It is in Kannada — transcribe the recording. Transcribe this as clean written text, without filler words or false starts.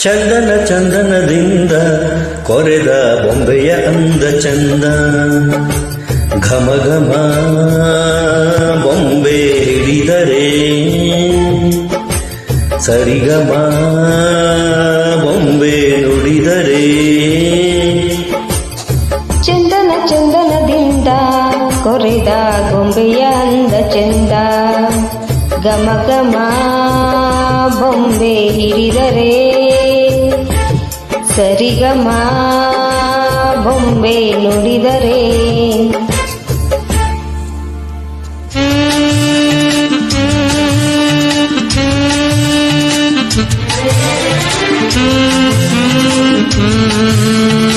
ಚಂದನ ಚಂದನದಿಂದ ಕೊರೆದ ಬೊಂಬೆಯ ಅಂದ ಚಂದ, ಘಮ ಘಮ ಬೊಂಬೆ ಹಿಡಿದರೆ ಸರಿಗಮ ಬೊಂಬೆ ನುಡಿದರೆ. ಚಂದನ ಚಂದನದಿಂದ ಕೊರೆದ ಗೊಂಬೆಯ ಅಂದ ಚಂದ, ಘಮ ಘಮ ಬೊಂಬೆ ಹಿಡಿದರೆ ಸರಿಗಮ ಬೊಂಬೆ ನುಡಿದರೆ. Mm-hmm.